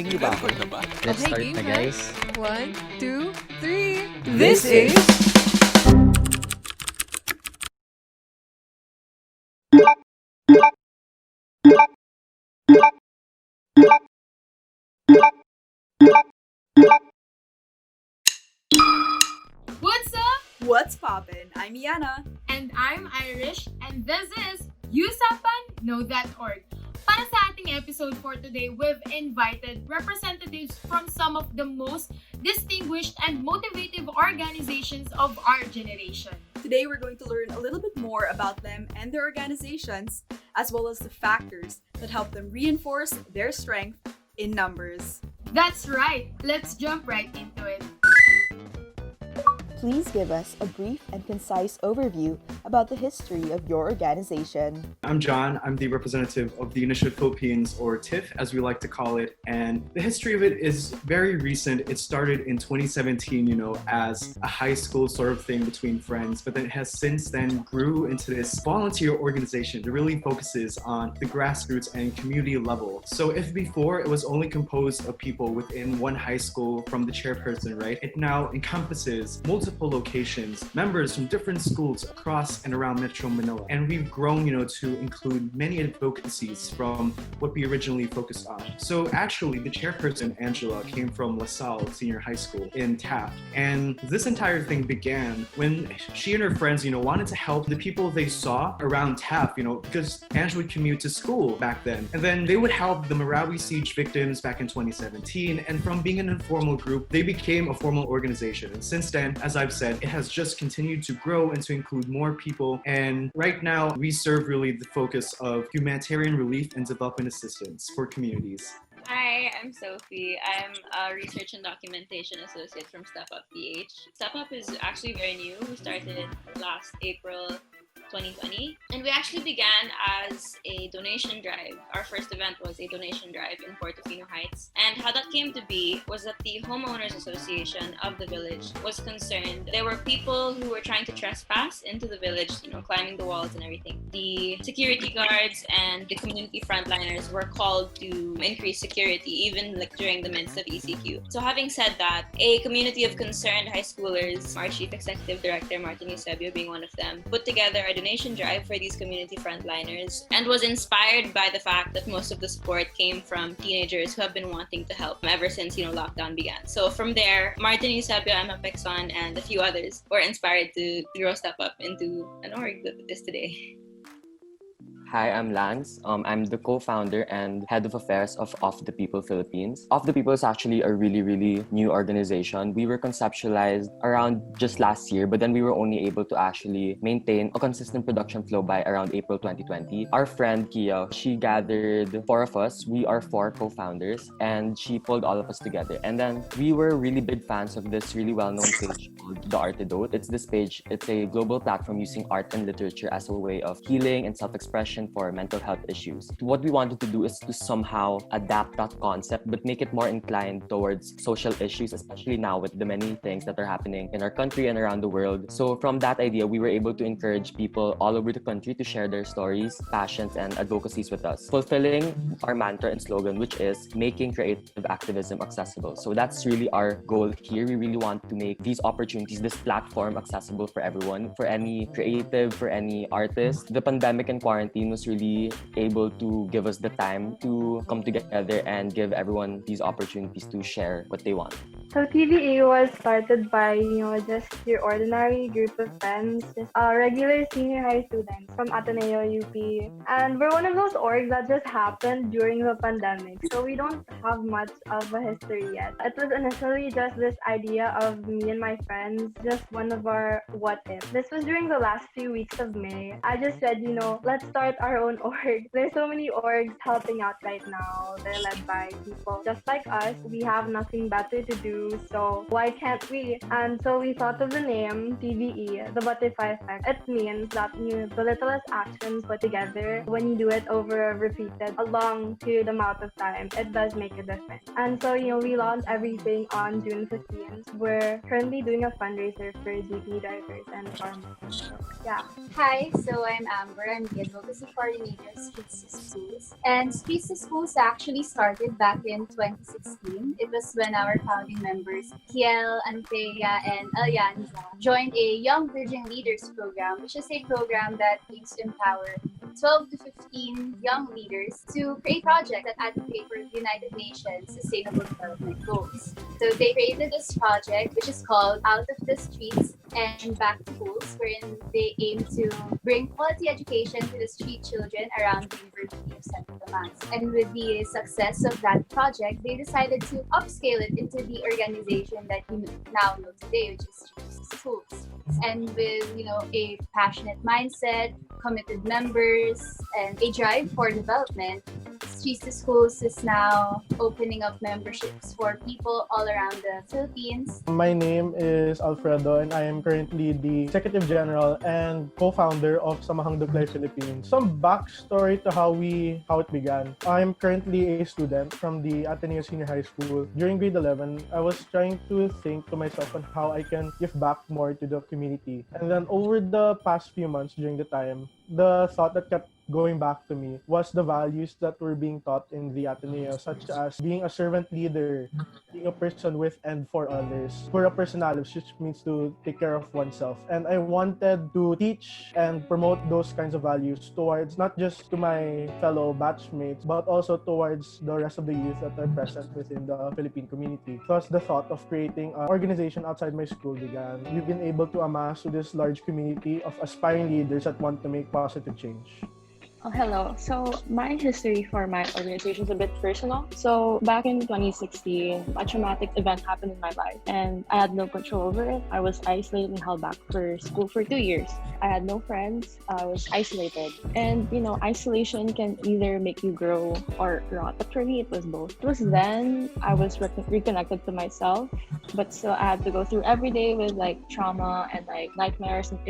Narinig niyo ba ako? Record na ba? Let's Okay, start game na, ha? guys. 1, 2, 3. This is... What's up? What's poppin'? I'm Yana. And I'm Irish, and this is Usapan Know.org. Para sa ating episode for today, we've invited representatives from some of the most distinguished and motivative organizations of our generation. Today we're going to learn a little bit more about them and their organizations, as well as the factors that help them reinforce their strength in numbers. That's right. Let's jump right into it. Please give us a brief and concise overview about the history of your organization. I'm John. I'm the representative of the Initiative Philippines, or TIFF as we like to call it. And the history of it is very recent. It started in 2017, as a high school sort of thing between friends, but then it has since then grew into this volunteer organization that really focuses on the grassroots and community level. So if before it was only composed of people within one high school from the chairperson, right? It now encompasses multiple locations, members from different schools across and around Metro Manila. And we've grown, to include many advocacies from what we originally focused on. So actually, the chairperson, Angela, came from LaSalle Senior High School in Taft. And this entire thing began when she and her friends, wanted to help the people they saw around Taft, because Angela would commute to school back then. And then they would help the Marawi siege victims back in 2017. And from being an informal group, they became a formal organization. And since then, as I've said, it has just continued to grow and to include more people. And right now, we serve really the focus of humanitarian relief and development assistance for communities. Hi, I'm Sophie. I'm a research and documentation associate from Step Up PH. Step Up is actually very new. We started last April 2020, and we actually began as a donation drive. Our first event was a donation drive in Portofino Heights, and how that came to be was that the homeowners association of the village was concerned. There were people who were trying to trespass into the village, climbing the walls and everything. The security guards and the community frontliners were called to increase security, even during the midst of ECQ. So having said that, a community of concerned high schoolers, our chief executive director Martin Eusebio being one of them, put together a donation drive for these community frontliners, and was inspired by the fact that most of the support came from teenagers who have been wanting to help ever since lockdown began. So from there, Martin Eusebio, Emma Pexon, and a few others were inspired to grow Step Up into an org that it is today. Hi, I'm Lance. I'm the co-founder and head of affairs of Off the People Philippines. Off the People is actually a really, really new organization. We were conceptualized around just last year, but then we were only able to actually maintain a consistent production flow by around April 2020. Our friend Kia, she gathered four of us. We are four co-founders, and she pulled all of us together. And then we were really big fans of this really well-known page called The Artidote. It's this page. It's a global platform using art and literature as a way of healing and self-expression for mental health issues. What we wanted to do is to somehow adapt that concept, but make it more inclined towards social issues, especially now with the many things that are happening in our country and around the world. So from that idea, we were able to encourage people all over the country to share their stories, passions, and advocacies with us, fulfilling our mantra and slogan, which is making creative activism accessible. So that's really our goal here. We really want to make these opportunities, this platform, accessible for everyone, for any creative, for any artist. The pandemic and quarantine was really able to give us the time to come together and give everyone these opportunities to share what they want. So TVA was started by, just your ordinary group of friends, just regular senior high students from Ateneo UP. And we're one of those orgs that just happened during the pandemic. So we don't have much of a history yet. It was initially just this idea of me and my friends, just one of our what if. This was during the last few weeks of May. I just said, let's start our own org. There's so many orgs helping out right now. They're led by people just like us. We have nothing better to do too, so why can't we? And so we thought of the name TBE, the butterfly effect. It means that the littlest actions put together, when you do it over repeated a long period amount of time, it does make a difference. And so, we launched everything on June 15th. We're currently doing a fundraiser for DP drivers and farmers. So, yeah. Hi, so I'm Amber. I'm the advocacy coordinator at Streets to Schools. And Streets to Schools actually started back in 2016. It was when our founding members, Kiel, Anthea, and Alianza, joined a Young Virgin Leaders program, which is a program that aims to empower 12 to 15 young leaders to create projects that advocate for the United Nations Sustainable Development Goals. So they created this project, which is called Out of the Streets and Back to Schools, wherein they aim to bring quality education to the street children around the University of Santo Tomas. And with the success of that project, they decided to upscale it into the organization that you now know today, which is Streets to Schools. And with a passionate mindset, committed members, and a drive for development, Streets to Schools is now opening up memberships for people all around the Philippines. My name is Alfredo and I am currently the Executive General and co-founder of Samahang Duglay Philippines. Some backstory to how it began. I'm currently a student from the Ateneo Senior High School. During grade 11, I was trying to think to myself on how I can give back more to the community. And then over the past few months during the time, the thought that kept going back to me was the values that were being taught in the Ateneo, such as being a servant leader, being a person with and for others, for a personalis, which means to take care of oneself. And I wanted to teach and promote those kinds of values towards not just to my fellow batchmates, but also towards the rest of the youth that are present within the Philippine community. Thus, the thought of creating an organization outside my school began. We've been able to amass to this large community of aspiring leaders that want to make positive change. Oh, hello. So my history for my organization is a bit personal. So back in 2016, a traumatic event happened in my life and I had no control over it. I was isolated and held back for school for 2 years. I had no friends. I was isolated. And, isolation can either make you grow or rot. But for me, it was both. It was then I was reconnected to myself, but still I had to go through every day with trauma and nightmares and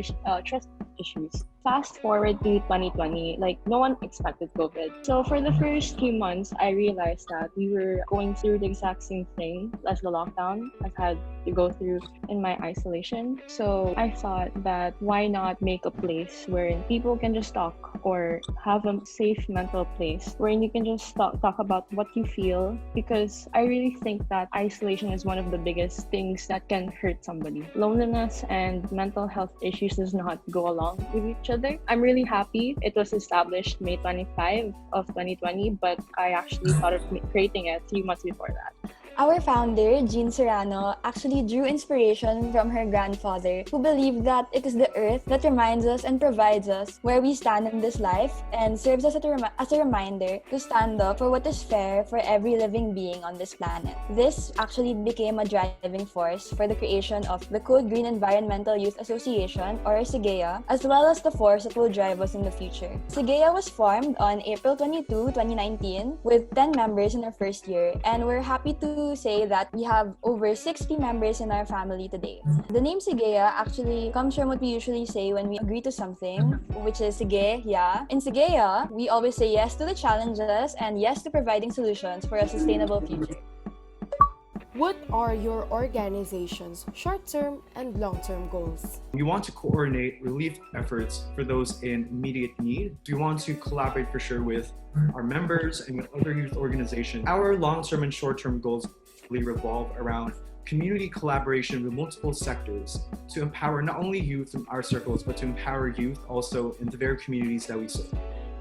trust issues. Fast forward to 2020, no one expected COVID. So for the first few months, I realized that we were going through the exact same thing as the lockdown I've had to go through in my isolation. So I thought that why not make a place wherein people can just talk or have a safe mental place wherein you can just talk about what you feel, because I really think that isolation is one of the biggest things that can hurt somebody. Loneliness and mental health issues does not go along with each other. I'm really happy it was established May 25 of 2020, but I actually started creating it 3 months before that. Our founder, Jean Serrano, actually drew inspiration from her grandfather, who believed that it is the earth that reminds us and provides us where we stand in this life and serves us as a reminder to stand up for what is fair for every living being on this planet. This actually became a driving force for the creation of the Code Green Environmental Youth Association, or SIGEA, as well as the force that will drive us in the future. SIGEA was formed on April 22, 2019, with 10 members in our first year, and we're happy to say that we have over 60 members in our family today. The name Sigea actually comes from what we usually say when we agree to something, which is Sige, yeah. In Sigea, we always say yes to the challenges and yes to providing solutions for a sustainable future. What are your organization's short-term and long-term goals? We want to coordinate relief efforts for those in immediate need. We want to collaborate for sure with our members and with other youth organizations. Our long-term and short-term goals really revolve around community collaboration with multiple sectors to empower not only youth in our circles, but to empower youth also in the very communities that we serve.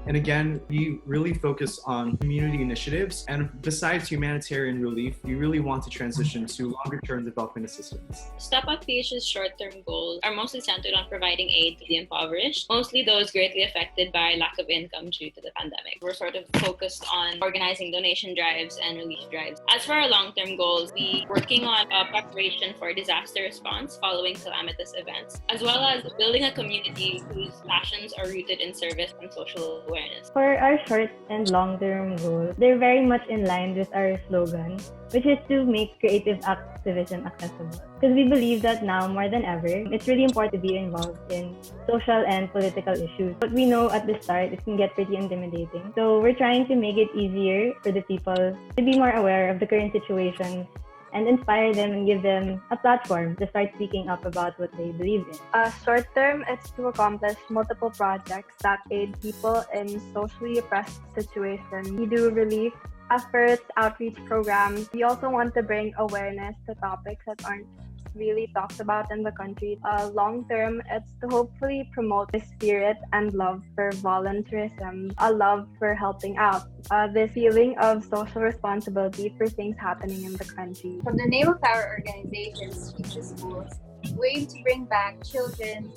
And again, we really focus on community initiatives. And besides humanitarian relief, we really want to transition to longer-term development assistance. Step Up PH's short-term goals are mostly centered on providing aid to the impoverished, mostly those greatly affected by lack of income due to the pandemic. We're sort of focused on organizing donation drives and relief drives. As for our long-term goals, we're working on preparation for disaster response following calamitous events, as well as building a community whose passions are rooted in service and social awareness. For our short and long-term goals, they're very much in line with our slogan, which is to make creative activism accessible. Because we believe that now more than ever, it's really important to be involved in social and political issues. But we know at the start, it can get pretty intimidating. So we're trying to make it easier for the people to be more aware of the current situation and inspire them and give them a platform to start speaking up about what they believe in. Short term, it's to accomplish multiple projects that aid people in socially oppressed situations. We do relief efforts, outreach programs. We also want to bring awareness to topics that aren't really talked about in the country. Long term, it's to hopefully promote the spirit and love for volunteerism, a love for helping out, this feeling of social responsibility for things happening in the country. From the name of our organization, Streets to Schools, we aim to bring back children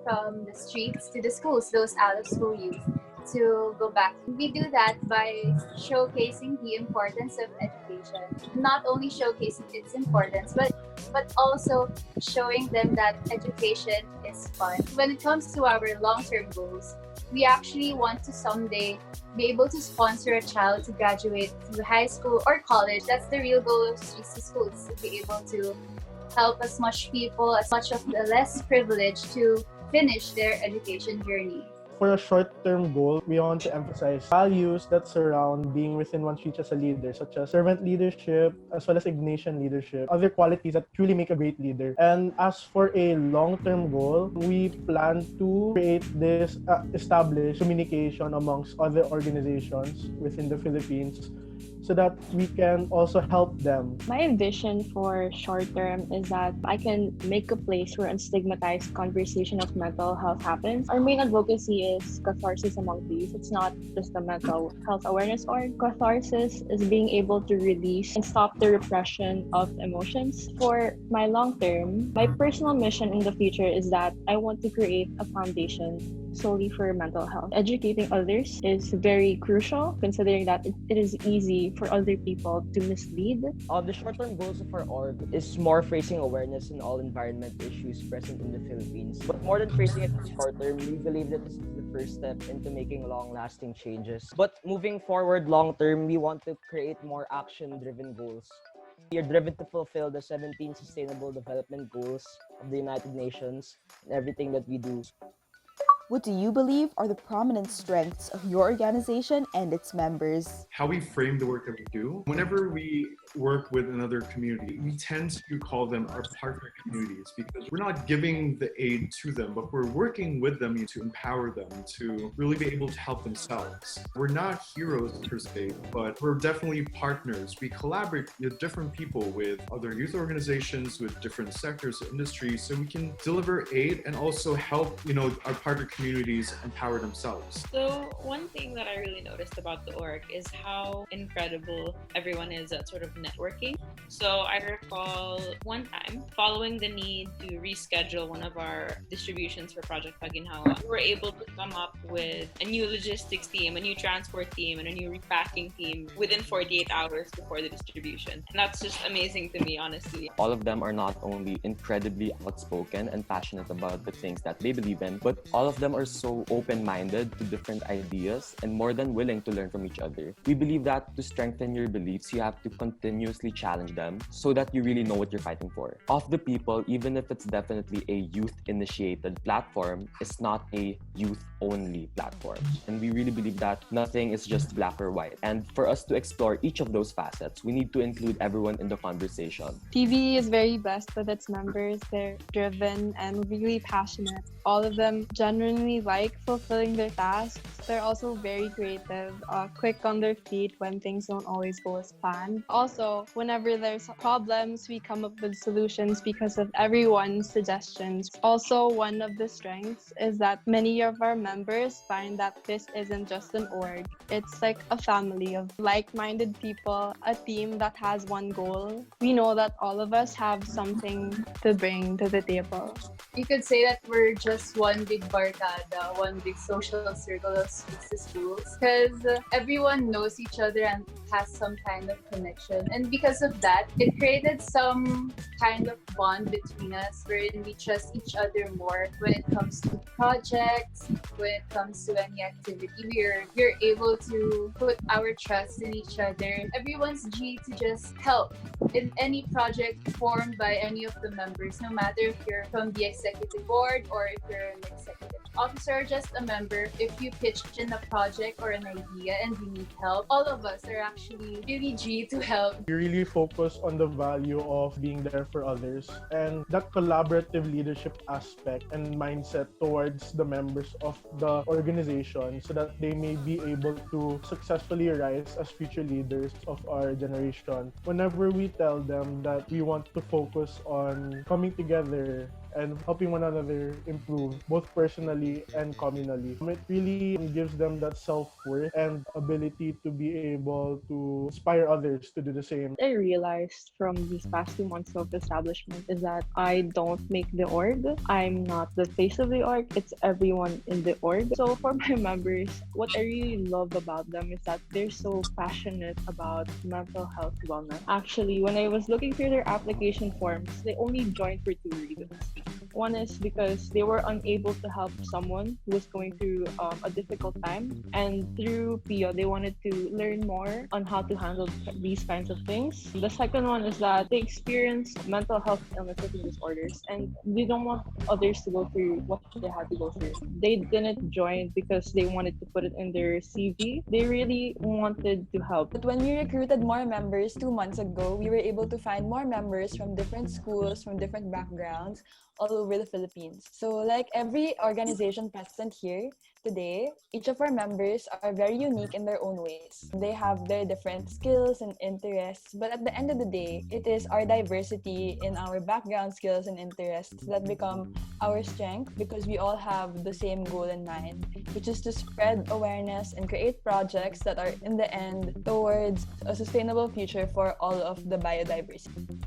from the streets to the schools, those out of school youth, to go back. We do that by showcasing the importance of education. Not only showcasing its importance, but also showing them that education is fun. When it comes to our long-term goals, we actually want to someday be able to sponsor a child to graduate to high school or college. That's the real goal of Streets to Schools, to be able to help as much people, as much of the less privileged, to finish their education journey. For a short-term goal, we want to emphasize values that surround being within one's reach as a leader, such as servant leadership, as well as Ignatian leadership, other qualities that truly make a great leader. And as for a long-term goal, we plan to create this established communication amongst other organizations within the Philippines, so that we can also help them. My vision for short term is that I can make a place where unstigmatized conversation of mental health happens. Our main advocacy is catharsis among peace. It's not just a mental health awareness org. Catharsis is being able to release and stop the repression of emotions. For my long term, my personal mission in the future is that I want to create a foundation solely for mental health. Educating others is very crucial, considering that it is easy for other people to mislead. The short-term goals of our org is more raising awareness in all environment issues present in the Philippines. But more than phrasing it as short-term, we believe that this is the first step into making long-lasting changes. But moving forward long-term, we want to create more action-driven goals. We are driven to fulfill the 17 Sustainable Development Goals of the United Nations in everything that we do. What do you believe are the prominent strengths of your organization and its members? How we frame the work that we do. Whenever we work with another community, we tend to call them our partner communities, because we're not giving the aid to them, but we're working with them to empower them to really be able to help themselves. We're not heroes per se, but we're definitely partners. We collaborate with different people, with other youth organizations, with different sectors of industry, so we can deliver aid and also help, our partner communities empower themselves. So one thing that I really noticed about the org is how incredible everyone is at sort of networking. So I recall one time, following the need to reschedule one of our distributions for Project Paginhawa, we were able to come up with a new logistics team, a new transport team, and a new repacking team within 48 hours before the distribution. And that's just amazing to me, honestly. All of them are not only incredibly outspoken and passionate about the things that they believe in, but all of them are so open-minded to different ideas and more than willing to learn from each other. We believe that to strengthen your beliefs, you have to continuously challenge them so that you really know what you're fighting for. Of the People, even if it's definitely a youth-initiated platform, it's not a youth-only platform. And we really believe that nothing is just black or white. And for us to explore each of those facets, we need to include everyone in the conversation. PBE is very blessed with its members. They're driven and really passionate. All of them genuinely like fulfilling their tasks. They're also very creative, quick on their feet when things don't always go as planned. Also, whenever there's problems, we come up with solutions because of everyone's suggestions. Also, one of the strengths is that many of our members find that this isn't just an org. It's like a family of like-minded people, a team that has one goal. We know that all of us have something to bring to the table. You could say that we're just one big barkada, one big social circle of Speaks to Schools, because everyone knows each other and has some kind of connection. And because of that, it created some kind of bond between us wherein we trust each other more when it comes to projects, when it comes to any activity. We're able to put our trust in each other. Everyone's G to just help in any project formed by any of the members, no matter if you're from the executive board or if you're an executive officer or just a member. If you pitch in a project or an idea and you need help, all of us are actually really G to help. We really focus on the value of being there for others and that collaborative leadership aspect and mindset towards the members of the organization so that they may be able to successfully rise as future leaders of our generation. Whenever we tell them that we want to focus on coming together and helping one another improve, both personally and communally, it really gives them that self-worth and ability to be able to inspire others to do the same. I realized from these past 2 months of establishment is that I don't make the org. I'm not the face of the org. It's everyone in the org. So for my members, what I really love about them is that they're so passionate about mental health wellness. Actually, when I was looking through their application forms, they only joined for 2 reasons. One is because they were unable to help someone who was going through a difficult time, and through PIO, they wanted to learn more on how to handle these kinds of things. The second one is that they experience mental health illnesses and disorders, and they don't want others to go through what they had to go through. They didn't join because they wanted to put it in their CV. They really wanted to help. But when we recruited more members 2 months ago, we were able to find more members from different schools, from different backgrounds, all over the Philippines. So like every organization present here today, each of our members are very unique in their own ways. They have their different skills and interests, but at the end of the day, it is our diversity in our background, skills, and interests that become our strength because we all have the same goal in mind, which is to spread awareness and create projects that are in the end towards a sustainable future for all of the biodiversity.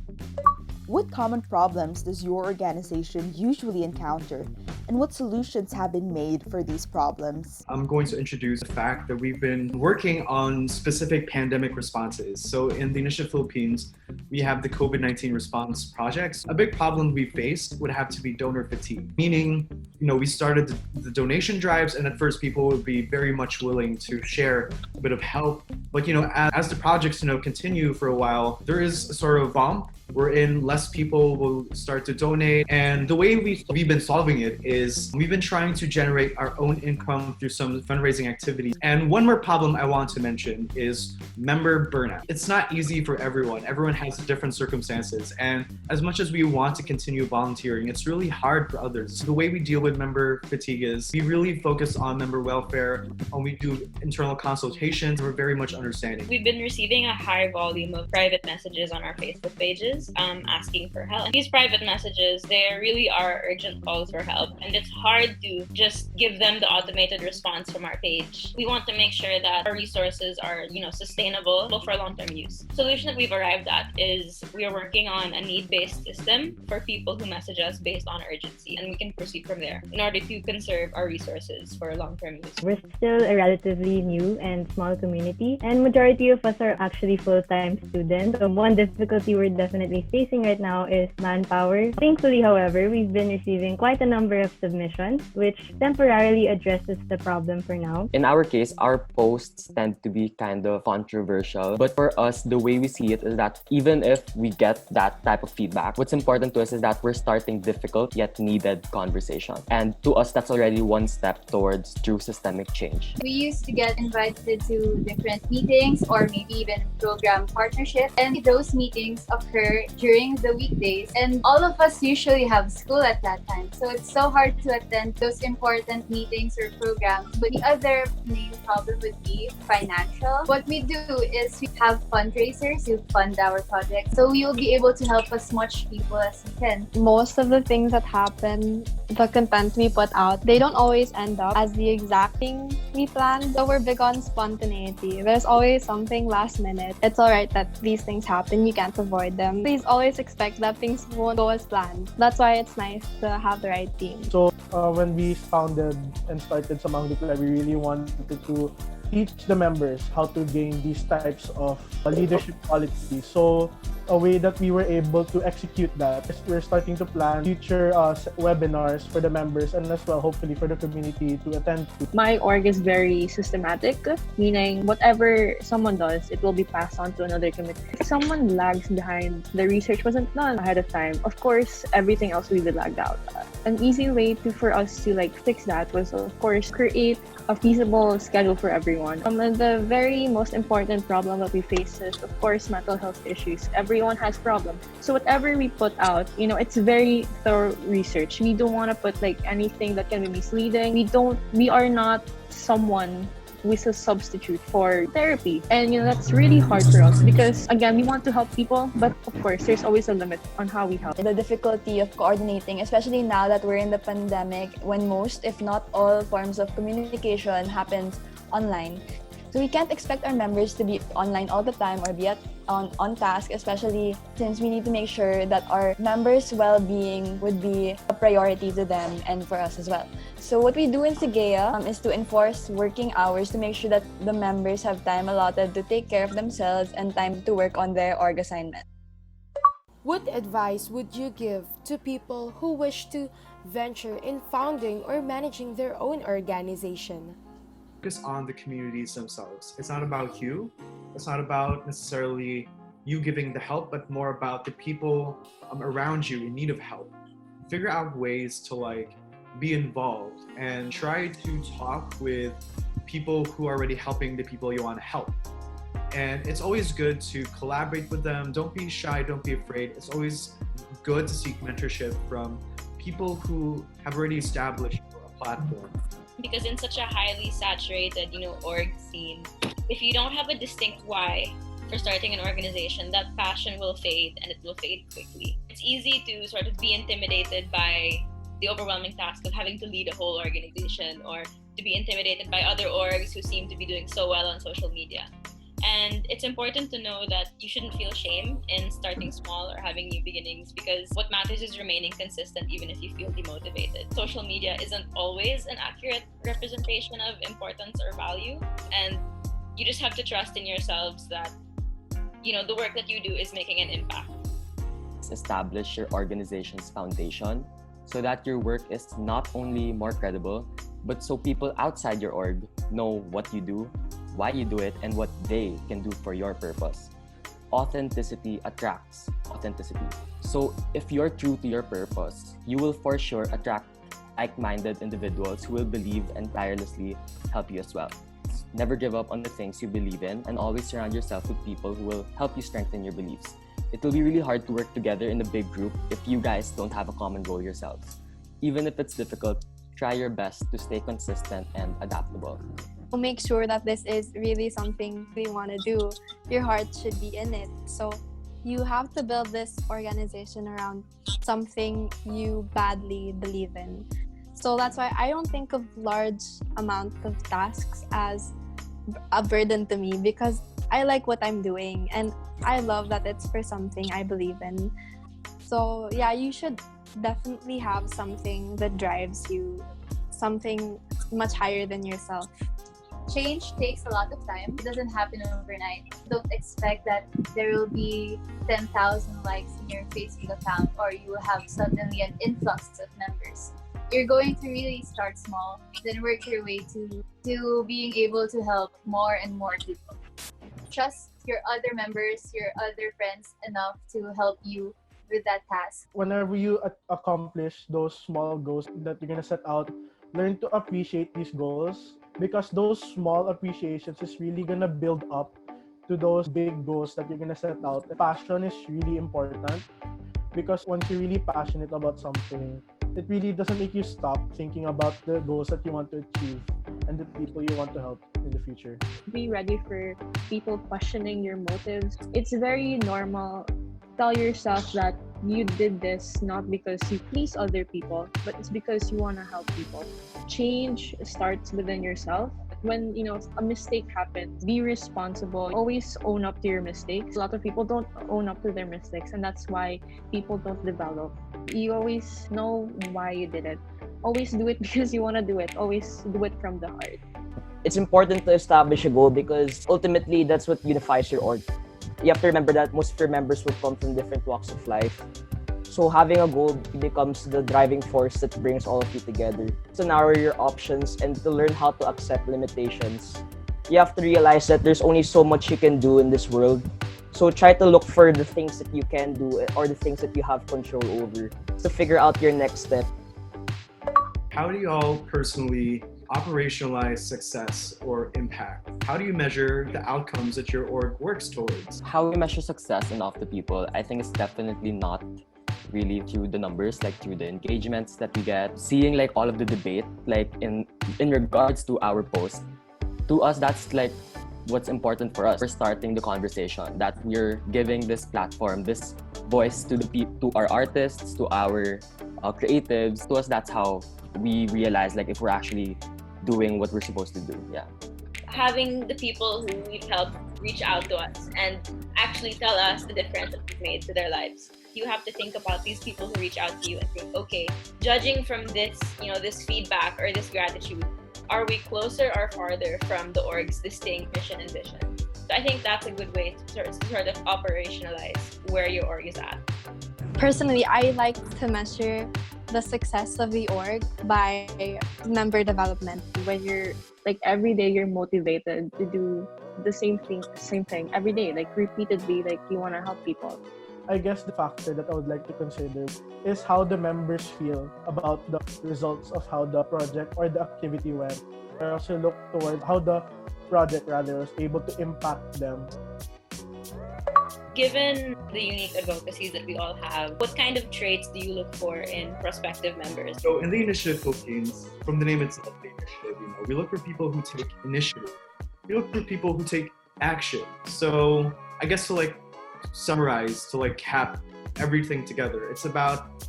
What common problems does your organization usually encounter, and what solutions have been made for these problems? I'm going to introduce the fact that we've been working on specific pandemic responses. So in the Initiative Philippines, we have the COVID-19 response projects. A big problem we faced would have to be donor fatigue, meaning, we started the donation drives, and at first people would be very much willing to share a bit of help. But, as the projects, continue for a while, there is a sort of bump wherein less people will start to donate. And the way we've been solving it is we've been trying to generate our own income through some fundraising activities. And one more problem I want to mention is member burnout. It's not easy for everyone. Everyone has different circumstances. And as much as we want to continue volunteering, it's really hard for others. The way we deal with member fatigue is we really focus on member welfare, and we do internal consultations. We're very much understanding. We've been receiving a high volume of private messages on our Facebook pages asking for help. And these private messages, they really are urgent calls for help, and it's hard to just give them the automated response from our page. We want to make sure that our resources are, sustainable for long-term use. The solution that we've arrived at is we are working on a need-based system for people who message us based on urgency, and we can proceed from there in order to conserve our resources for long-term use. We're still a relatively new and small community, and majority of us are actually full-time students. So one difficulty we're definitely facing right now is manpower. Thankfully, however, we've been receiving quite a number of submissions, which temporarily addresses the problem for now. In our case, our posts tend to be kind of controversial, but for us, the way we see it is that even if we get that type of feedback, what's important to us is that we're starting difficult yet needed conversation. And to us, that's already one step towards true systemic change. We used to get invited to different meetings or maybe even program partnerships, and those meetings occur during the weekdays, and all of us usually have school at that time, so it's so hard to attend those important meetings or programs. But the other main problem would be financial. What we do is we have fundraisers to fund our project, so you'll be able to help as much people as you can. Most of the things that happen, the content we put out, they don't always end up as the exact thing we planned. So we're big on spontaneity. There's always something last minute. It's alright that these things happen. You can't avoid them. Please always expect that things won't go as planned. That's why it's nice to have the right team. So when we founded and started Samahang Dukla, we really wanted to teach the members how to gain these types of leadership qualities. So a way that we were able to execute that is we're starting to plan future webinars for the members and as well hopefully for the community to attend to. My org is very systematic, meaning whatever someone does, it will be passed on to another committee. If someone lags behind, the research wasn't done ahead of time, of course, everything else will be lagged out. An easy way for us to fix that was, of course, create a feasible schedule for everyone. And the very most important problem that we face is, of course, mental health issues. Everyone has problems. So whatever we put out, it's very thorough research. We don't want to put anything that can be misleading. We are not someone who is a substitute for therapy. And that's really hard for us because again, we want to help people, but of course there's always a limit on how we help. The difficulty of coordinating, especially now that we're in the pandemic when most, if not all, forms of communication happens online. So we can't expect our members to be online all the time or be on task, especially since we need to make sure that our members' well-being would be a priority to them and for us as well. So what we do in Sigea is to enforce working hours to make sure that the members have time allotted to take care of themselves and time to work on their org assignment. What advice would you give to people who wish to venture in founding or managing their own organization? Focus on the communities themselves. It's not about you. It's not about necessarily you giving the help, but more about the people around you in need of help. Figure out ways to be involved and try to talk with people who are already helping the people you want to help. And it's always good to collaborate with them. Don't be shy, don't be afraid. It's always good to seek mentorship from people who have already established a platform. Because in such a highly saturated, org scene, if you don't have a distinct why for starting an organization, that passion will fade and it will fade quickly. It's easy to sort of be intimidated by the overwhelming task of having to lead a whole organization or to be intimidated by other orgs who seem to be doing so well on social media. And it's important to know that you shouldn't feel shame in starting small or having new beginnings because what matters is remaining consistent even if you feel demotivated. Social media isn't always an accurate representation of importance or value, and you just have to trust in yourselves that, the work that you do is making an impact. Establish your organization's foundation so that your work is not only more credible, but so people outside your org know what you do, why you do it, and what they can do for your purpose. Authenticity attracts authenticity. So if you're true to your purpose, you will for sure attract like-minded individuals who will believe and tirelessly help you as well. Never give up on the things you believe in and always surround yourself with people who will help you strengthen your beliefs. It will be really hard to work together in a big group if you guys don't have a common goal yourselves. Even if it's difficult, try your best to stay consistent and adaptable. Make sure that this is really something we want to do. Your heart should be in it. So you have to build this organization around something you badly believe in. So that's why I don't think of large amount of tasks as a burden to me because I like what I'm doing and I love that it's for something I believe in. So yeah, you should definitely have something that drives you, something much higher than yourself. Change takes a lot of time. It doesn't happen overnight. Don't expect that there will be 10,000 likes in your Facebook account or you will have suddenly an influx of members. You're going to really start small, then work your way to being able to help more and more people. Trust your other members, your other friends enough to help you with that task. Whenever you accomplish those small goals that you're gonna set out, learn to appreciate these goals because those small appreciations is really gonna build up to those big goals that you're gonna set out. Passion is really important because once you're really passionate about something, it really doesn't make you stop thinking about the goals that you want to achieve. and the people you want to help in the future. Be ready for people questioning your motives. It's very normal. Tell yourself that you did this not because you please other people, but it's because you want to help people. Change starts within yourself. When a mistake happens, be responsible. Always own up to your mistakes. A lot of people don't own up to their mistakes, and that's why people don't develop. You always know why you did it. Always do it because you want to do it. Always do it from the heart. It's important to establish a goal because ultimately that's what unifies your org. You have to remember that most of your members will come from different walks of life. So having a goal becomes the driving force that brings all of you together. To narrow your options and to learn how to accept limitations. You have to realize that there's only so much you can do in this world. So try to look for the things that you can do or the things that you have control over to figure out your next step. How do you all personally operationalize success or impact? How do you measure the outcomes that your org works towards? How we measure success in Off the People, I think it's definitely not really through the numbers, like through the engagements that we get, seeing like all of the debate, like in regards to our post. To us, that's like what's important for us. We're starting the conversation, that we're giving this platform, this voice to to our artists, to our creatives. To us, that's how we realize like if we're actually doing what we're supposed to do. Yeah. Having the people who we've helped reach out to us and actually tell us the difference that we've made to their lives. You have to think about these people who reach out to you and think, okay, judging from this, this feedback or this gratitude, are we closer or farther from the org's distinct mission and vision? So I think that's a good way to sort of operationalize where your org is at. Personally, I like to measure the success of the org by member development. When you're like every day you're motivated to do the same thing every day, like repeatedly, like you want to help people. I guess the factor that I would like to consider is how the members feel about the results of how the project or the activity went. I also look toward how the project was able to impact them. Given the unique advocacies that we all have, what kind of traits do you look for in prospective members? So in the Initiative Philippines, from the name itself, the initiative, we look for people who take initiative. We look for people who take action. So I guess to summarize, to cap everything together, it's about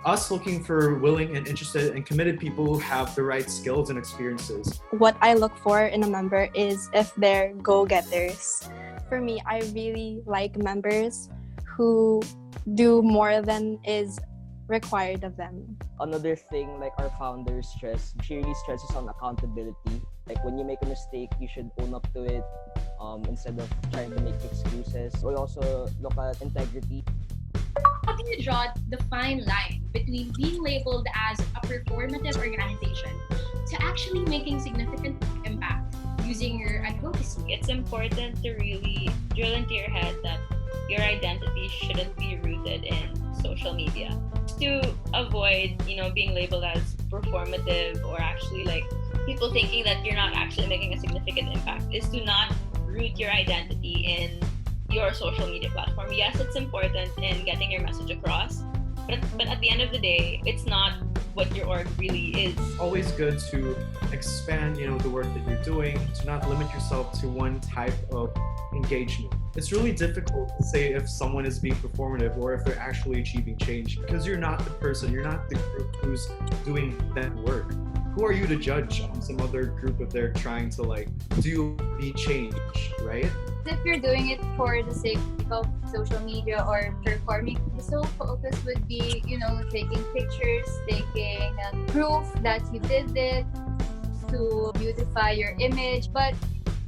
us looking for willing and interested and committed people who have the right skills and experiences. What I look for in a member is if they're go-getters. For me, I really like members who do more than is required of them. Another thing, like our founders stress, she really stresses on accountability. Like when you make a mistake, you should own up to it instead of trying to make excuses. We also look at integrity. How can you draw the fine line between being labeled as a performative organization to actually making significant impact using your advocacy? It's important to really drill into your head that your identity shouldn't be rooted in social media. To avoid, being labeled as performative or actually people thinking that you're not actually making a significant impact is to not root your identity in your social media platform. Yes, it's important in getting your message across, but at the end of the day, it's not what your org really is. Always good to expand, the work that you're doing, to not limit yourself to one type of engagement. It's really difficult to say if someone is being performative or if they're actually achieving change because you're not the person, you're not the group who's doing that work. Who are you to judge on some other group if they're trying to do the change, right? If you're doing it for the sake of social media or performing, the sole focus would be, taking pictures, taking proof that you did it to beautify your image. But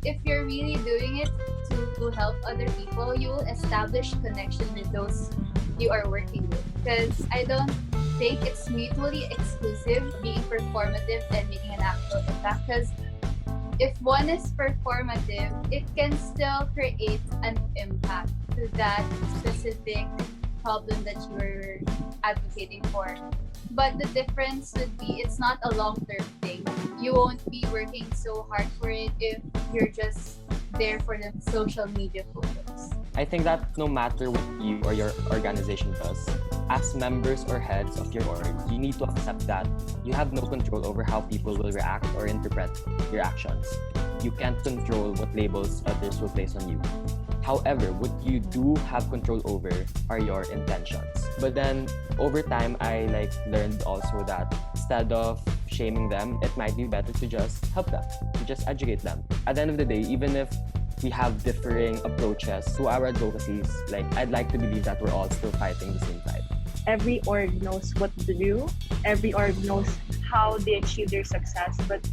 if you're really doing it to help other people, you will establish connection with those you are working with. Because I don't think it's mutually exclusive being performative and making an actual impact. Because if one is performative, it can still create an impact to that specific problem that you're advocating for. But the difference would be it's not a long-term thing. You won't be working so hard for it if you're just there for the social media focus. I think that no matter what you or your organization does, as members or heads of your org, you need to accept that you have no control over how people will react or interpret your actions. You can't control what labels others will place on you. However, what you do have control over are your intentions. But then over time, I learned also that instead of shaming them, it might be better to just help them, to just educate them. At the end of the day, even if we have differing approaches to our advocacies, I'd like to believe that we're all still fighting the same fight. Every org knows what to do. Every org knows how they achieve their success, but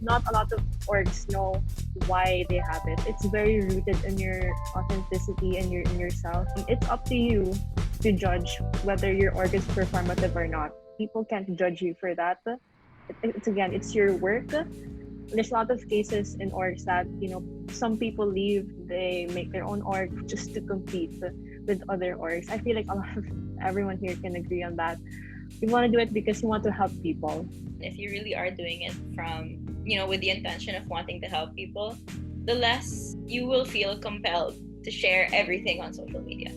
not a lot of orgs know why they have it. It's very rooted in your authenticity and in yourself. It's up to you to judge whether your org is performative or not. People can't judge you for that. It's your work. There's a lot of cases in orgs that, some people leave, they make their own org just to compete with other orgs. I feel like everyone here can agree on that. You want to do it because you want to help people. If you really are doing it from, with the intention of wanting to help people, the less you will feel compelled to share everything on social media.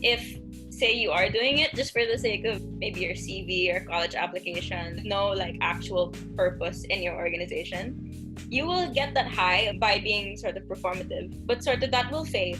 If, say, you are doing it just for the sake of maybe your CV or college application, no actual purpose in your organization, you will get that high by being sort of performative, but sort of that will fade.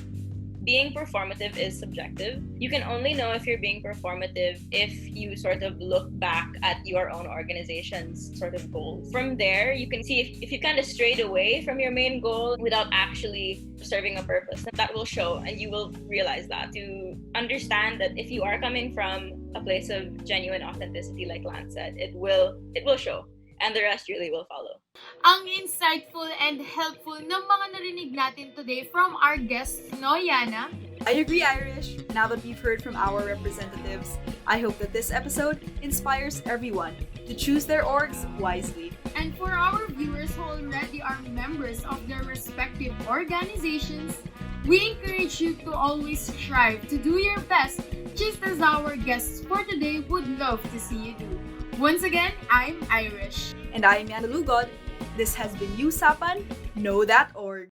Being performative is subjective. You can only know if you're being performative if you sort of look back at your own organization's sort of goals. From there, you can see if you kind of strayed away from your main goal without actually serving a purpose. That will show, and you will realize that. To understand that if you are coming from a place of genuine authenticity, like Lance said, it will show. And the rest really will follow. Ang insightful and helpful ng mga narinig natin today from our guests, no, Yana? I agree, Irish. Now that we've heard from our representatives, I hope that this episode inspires everyone to choose their orgs wisely. And for our viewers who already are members of their respective organizations, we encourage you to always strive to do your best, just as our guests for today would love to see you do. Once again, I'm Irish. And I am Yana Lugod. This has been Usapan, Know That Org.